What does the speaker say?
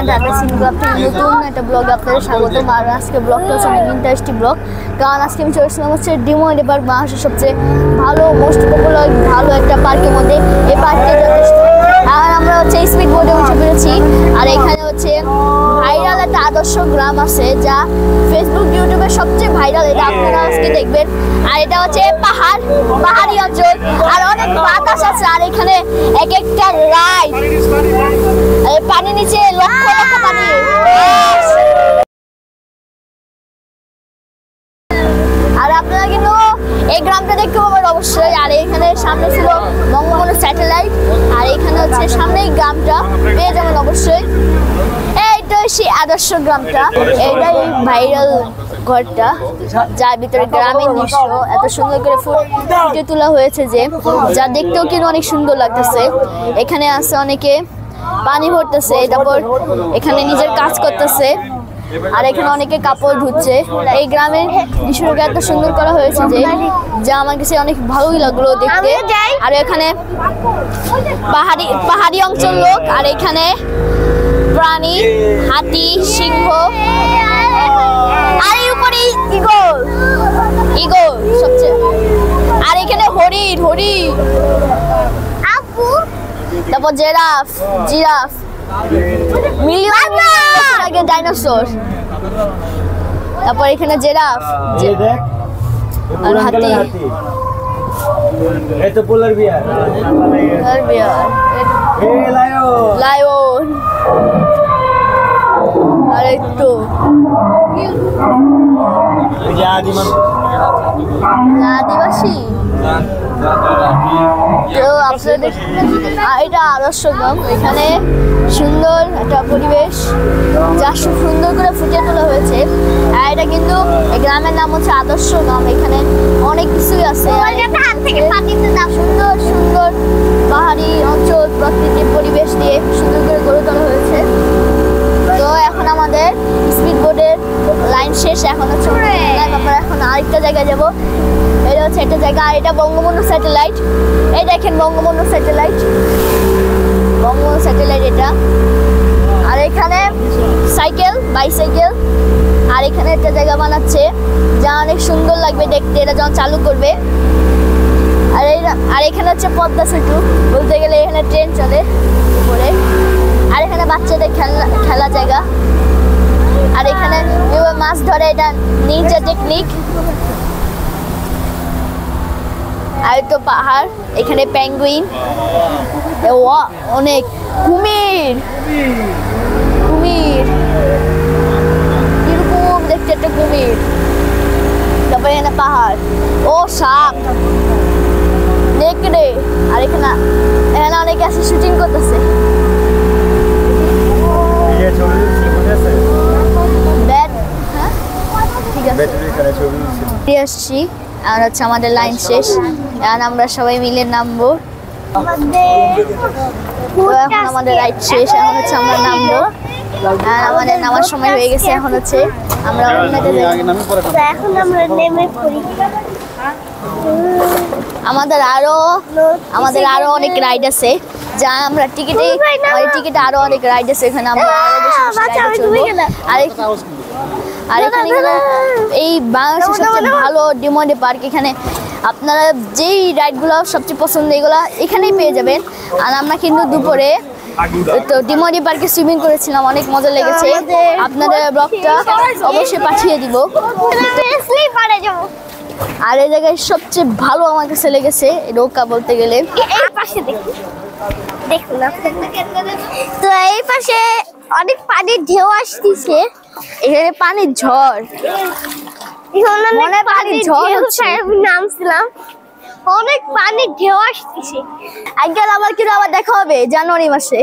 Dhaka scene club থেকে নতুন একটা ব্লগে আপনাদের স্বাগতম। আর আজকে ব্লগটা হচ্ছে অনেক ইন্টারেস্টিং ব্লগ, কারণ আজকে আমি চলেছিলাম হচ্ছে ডিমোয়েডে পার্ক, বাংলাদেশের সবচেয়ে ভালো মোস্ট পপুলার ভালো একটা পার্কের মধ্যে। এই পার্কটি যথেষ্ট, আর আমরা হচ্ছে স্পিড বোর্ডে উঠে পেরেছি। আর এখানে হচ্ছে ভাইরাল একটা আদর্শ গ্রাম আছে, যা ফেসবুক ইউটিউবে সবচেয়ে ভাইরাল, এটা আপনারা আজকে দেখবেন। আর এটা হচ্ছে পাহাড়ি অঞ্চল, আর অনেক বাতাস আছে। আর এখানে এক একটা রাইড, পানি নিচে লক্ষ লক্ষ পানি। আর আপনারা কিন্তু এই গ্রামটা দেখতে পাবেন অবশ্যই। আর এখানে সামনে ছিল বঙ্গবন্ধু স্যাটেলাইট, আর এখানে হচ্ছে সামনেই গ্রামটা পেয়ে যাবেন অবশ্যই। এইটা সেই আদর্শ গ্রামটা, এইটাই ভাইরাল ঘরটা, যার ভিতরে গ্রামের দৃশ্য এত সুন্দর করে ফুটে তোলা হয়েছে যে যা দেখতেও কিন্তু অনেক সুন্দর লাগতেছে। এখানে আছে অনেকে পানি ভরতেছে, তারপর এখানে নিজের কাজ করতেছে, আর এখানে অনেকে কাপড় ধুচ্ছে। এই গ্রামের দৃশ্যটাকে এত সুন্দর করা হয়েছে যে যা আমার কাছে অনেক ভালোই লাগলো দেখতে। আর এখানে পাহাড়ি অঞ্চল লোক, আর এখানে প্রাণী হাতি, সিংহ, আর এই উপরে ঈগল সবচেয়ে, আর এখানে হরিণ, তারপর জিরাফ, মিলিয়ন বছর আগে ডাইনোসর, তারপর এখানে জিরাফ আর হাতি, এটা পোলার বিয়ার, লায়ন, আর একটু আদিবাসী। তো আপনাদের এটা আদর্শ গ্রাম, এখানে সুন্দর একটা পরিবেশ যা সুন্দর করে ফুটিয়ে তোলা হয়েছে। আর এটা কিন্তু গ্রামের নাম হচ্ছে আদর্শ গ্রাম। এখানে অনেক কিছুই আছে, সুন্দর সুন্দর পাহাড়ি অঞ্চল, প্রাকৃতিক পরিবেশ দিয়ে সুন্দর করে গড়ে তোলা হয়েছে। তো এখন আমাদের স্পিড বোর্ডের লাইন শেষ, এখন হচ্ছে আমরা এখন আরেকটা জায়গায় যাবো। এটা হচ্ছে একটা জায়গা, আর এটা বঙ্গবন্ধু স্যাটেলাইট। এই দেখেন বঙ্গবন্ধু স্যাটেলাইট এটা। আর এখানে বাইসাইকেল, আর এখানে একটা জায়গা বানাচ্ছে যা অনেক সুন্দর লাগবে দেখতে, এটা যখন চালু করবে। আর এখানে হচ্ছে পদ্মা সেতু, বলতে গেলে এখানে ট্রেন চলে উপরে। আর এখানে বাচ্চাদের খেলা জায়গা, আর এখানে মাছ ধরে, এটা নিনজা টেকনিক। আর তো পাহাড়, এখানে পেঙ্গুইন, অনেক কুমির কিরকম দেখতে একটা কুমির। তারপর এখানে পাহাড়, ও সাপ, নেকড়ে। আর এখানে অনেকে আছে শুটিং করতেছে। আসছি, আর হচ্ছে আমাদের লাইন শেষ, আর আমরা সবাই মিলে নামবো। এখন আমাদের রাইড শেষ, এখন হচ্ছে আমরা নামবো, আর আমাদের নামার সময় হয়ে গেছে। এখন হচ্ছে আমরা আমাদের আরো অনেক রাইড আছে, যা আমরা টিকিটে আরো অনেক রাইড আছে। এখানে আমরা আর এখানে এই বাংলাদেশের সবচেয়ে ভালো ডিমোয়েডে পার্ক। এখানে আপনারা যেই রাইডগুলো সবচেয়ে পছন্দ এগুলো এখানেই পেয়ে যাবেন। আর আমরা কিন্তু দুপুরে তো ডিমোয়েডে পার্কে সুইমিং করেছিলাম, অনেক মজা লেগেছে। আপনাদের ব্লগটা অবশ্যই পাঠিয়ে দিব। আর এই জায়গায় সবচেয়ে ভালো আমার কাছে লেগেছে নৌকা, বলতে গেলে তো এই পাশে অনেক পানির ঢেউ আসতেছে, এখানে পানির ঝড়, নামছিলাম, অনেক পানির ঢেউ আসতেছে। আজকাল আবার দেখা হবে জানুয়ারি মাসে।